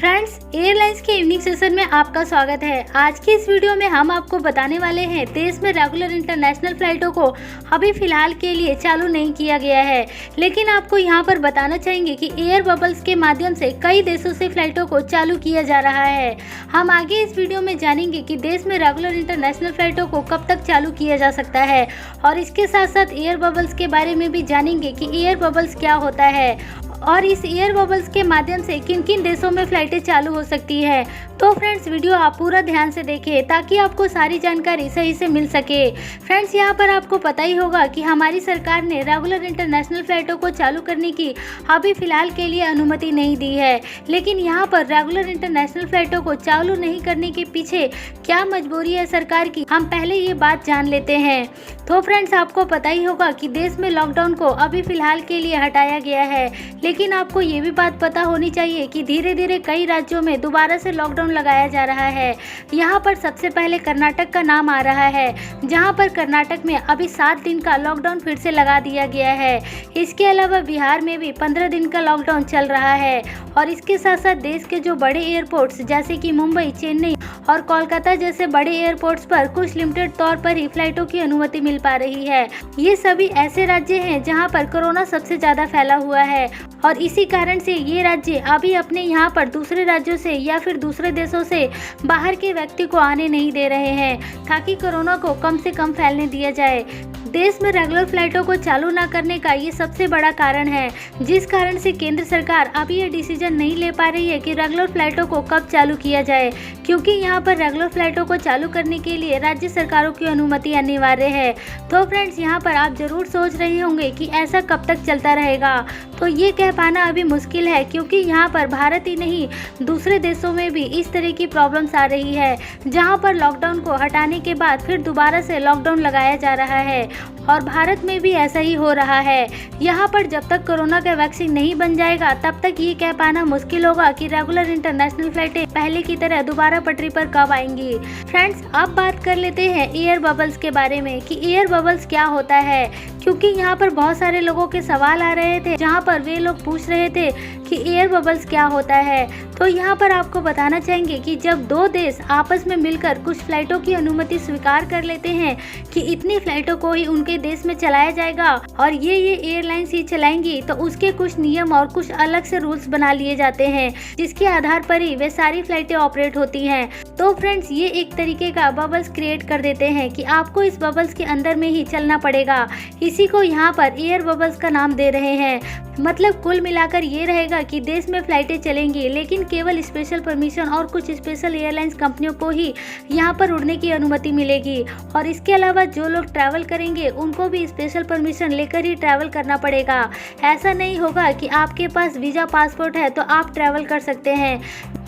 Friends, airlines के evening session में आपका स्वागत है। आज की इस वीडियो में हम आपको बताने वाले हैं देश में रेगुलर इंटरनेशनल फ्लाइटों को अभी फिलहाल के लिए चालू नहीं किया गया है, लेकिन आपको यहां पर बताना चाहेंगे कि एयर बबल्स के माध्यम से कई देशों से फ्लाइटों को चालू किया जा रहा है। हम आगे इस वीडियो में जानेंगे कि देश में रेगुलर इंटरनेशनल फ्लाइटों को कब तक चालू किया जा सकता है और इसके साथ साथ एयर बबल्स के बारे में भी जानेंगे कि एयर बबल्स क्या होता है और इस एयर बबल्स के माध्यम से किन किन देशों में फ्लाइटें चालू हो सकती है। तो फ्रेंड्स, वीडियो आप पूरा ध्यान से देखें ताकि आपको सारी जानकारी सही से मिल सके। फ्रेंड्स, यहाँ पर आपको पता ही होगा कि हमारी सरकार ने रेगुलर इंटरनेशनल फ्लाइटों को चालू करने की अभी फिलहाल के लिए अनुमति नहीं दी है, लेकिन यहाँ पर रेगुलर इंटरनेशनल फ्लाइटों को चालू नहीं करने के पीछे क्या मजबूरी है सरकार की, हम पहले ये बात जान लेते हैं। तो फ्रेंड्स, आपको पता ही होगा कि देश में लॉकडाउन को अभी फिलहाल के लिए हटाया गया है, लेकिन आपको ये भी बात पता होनी चाहिए कि धीरे धीरे कई राज्यों में दोबारा से लॉकडाउन लगाया जा रहा है। यहाँ पर सबसे पहले कर्नाटक का नाम आ रहा है, जहाँ पर कर्नाटक में अभी 7 दिन का लॉकडाउन फिर से लगा दिया गया है। इसके अलावा बिहार में भी 15 दिन का लॉकडाउन चल रहा है और इसके साथ साथ देश के जो बड़े एयरपोर्ट्स जैसे कि मुंबई, चेन्नई और कोलकाता जैसे बड़े एयरपोर्ट्स पर कुछ लिमिटेड तौर पर ही फ्लाइटों की अनुमति मिल पा रही है। ये सभी ऐसे राज्य हैं जहां पर कोरोना सबसे ज्यादा फैला हुआ है और इसी कारण से ये राज्य अभी अपने यहाँ पर दूसरे राज्यों से या फिर दूसरे देशों से बाहर के व्यक्ति को आने नहीं दे रहे हैं ताकि कोरोना को कम से कम फैलने दिया जाए। देश में रेगुलर फ्लाइटों को चालू न करने का ये सबसे बड़ा कारण है, जिस कारण से केंद्र सरकार अभी ये डिसीजन नहीं ले पा रही है कि रेगुलर फ्लाइटों को कब चालू किया जाए, क्योंकि यहाँ पर रेगुलर फ्लाइटों को चालू करने के लिए राज्य सरकारों की अनुमति अनिवार्य है। तो फ्रेंड्स, यहाँ पर आप जरूर सोच रहे होंगे कि ऐसा कब तक चलता रहेगा, तो ये कह पाना अभी मुश्किल है, क्योंकि यहाँ पर भारत ही नहीं दूसरे देशों में भी इस तरह की प्रॉब्लम्स आ रही है, जहाँ पर लॉकडाउन को हटाने के बाद फिर दोबारा से लॉकडाउन लगाया जा रहा है और भारत में भी ऐसा ही हो रहा है। यहाँ पर जब तक कोरोना का वैक्सीन नहीं बन जाएगा तब तक ये कह पाना मुश्किल होगा कि रेगुलर इंटरनेशनल फ्लाइटें पहले की तरह दोबारा पटरी पर कब आएंगी। फ्रेंड्स, अब बात कर लेते हैं एयर बबल्स के बारे में कि एयर बबल्स क्या होता है, क्योंकि यहाँ पर बहुत सारे लोगों के सवाल आ रहे थे जहाँ पर वे लोग पूछ रहे थे कि एयर बबल्स क्या होता है। तो यहाँ पर आपको बताना चाहेंगे कि जब दो देश आपस में मिलकर कुछ फ्लाइटों की अनुमति स्वीकार कर लेते हैं कि इतनी फ्लाइटों को ही उनके देश में चलाया जाएगा और ये एयरलाइंस ही चलाएंगी, तो उसके कुछ नियम और कुछ अलग से रूल्स बना लिए जाते हैं, जिसके आधार पर ही वे सारी फ्लाइटें ऑपरेट होती हैं। तो फ्रेंड्स, ये एक तरीके का बबल्स क्रिएट कर देते हैं कि आपको इस बबल्स के अंदर में ही चलना पड़ेगा। इसी को यहाँ पर एयर बबल्स का नाम दे रहे हैं। मतलब कुल मिलाकर ये रहेगा कि देश में फ्लाइटें चलेंगी, लेकिन केवल स्पेशल परमिशन और कुछ स्पेशल एयरलाइंस कंपनियों को ही यहाँ पर उड़ने की अनुमति मिलेगी और इसके अलावा जो लोग ट्रैवल करेंगे उनको भी स्पेशल परमिशन लेकर ही ट्रैवल करना पड़ेगा। ऐसा नहीं होगा कि आपके पास वीज़ा पासपोर्ट है तो आप ट्रैवल कर सकते हैं।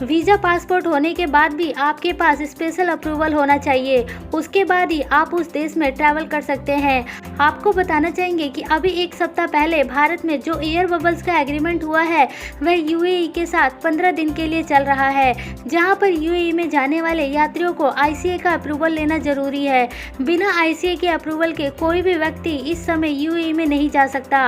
वीज़ा पासपोर्ट होने के बाद भी आपके पास स्पेशल अप्रूवल होना चाहिए, उसके बाद ही आप उस देश में ट्रैवल कर सकते हैं। आपको बताना चाहेंगे कि अभी एक सप्ताह पहले भारत में जो एयर बबल्स का एग्रीमेंट हुआ है वह यूएई के साथ 15 दिन के लिए चल रहा है, जहां पर यूएई में जाने वाले यात्रियों को आईसीए का अप्रूवल लेना जरूरी है। बिना आईसीए के अप्रूवल के कोई भी व्यक्ति इस समय यूएई में नहीं जा सकता।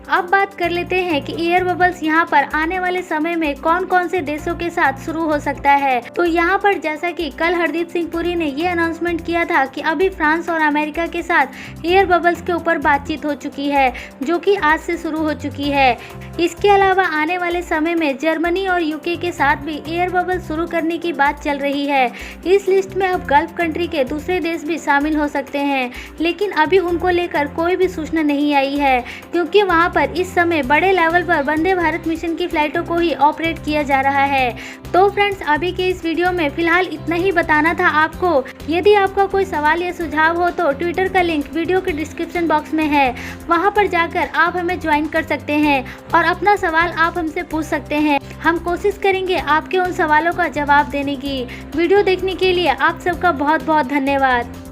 अब बात कर लेते हैं कि एयर बबल्स यहाँ पर आने वाले समय में कौन कौन से देशों के साथ शुरू हो सकता है। तो यहाँ पर जैसा कि कल हरदीप सिंह पुरी ने ये अनाउंसमेंट किया था कि अभी फ्रांस और अमेरिका के साथ एयर बबल्स के ऊपर बातचीत हो चुकी है, जो कि आज से शुरू हो चुकी है। इसके अलावा आने वाले समय में जर्मनी और यूके के साथ भी एयर बबल शुरू करने की बात चल रही है। इस लिस्ट में अब गल्फ कंट्री के दूसरे देश भी शामिल हो सकते हैं, लेकिन अभी उनको लेकर कोई भी सूचना नहीं आई है, क्योंकि वहां पर इस समय बड़े लेवल पर वंदे भारत मिशन की फ्लाइटों को ही ऑपरेट किया जा रहा है। तो फ्रेंड्स, अभी के इस वीडियो में फिलहाल इतना ही बताना था आपको। यदि आपका कोई सवाल या सुझाव हो तो ट्विटर का लिंक वीडियो के डिस्क्रिप्शन बॉक्स में है, वहां पर जाकर आप हमें ज्वाइन कर सकते हैं और अपना सवाल आप हमसे पूछ सकते हैं। हम कोशिश करेंगे आपके उन सवालों का जवाब देने की। वीडियो देखने के लिए आप सबका बहुत बहुत धन्यवाद।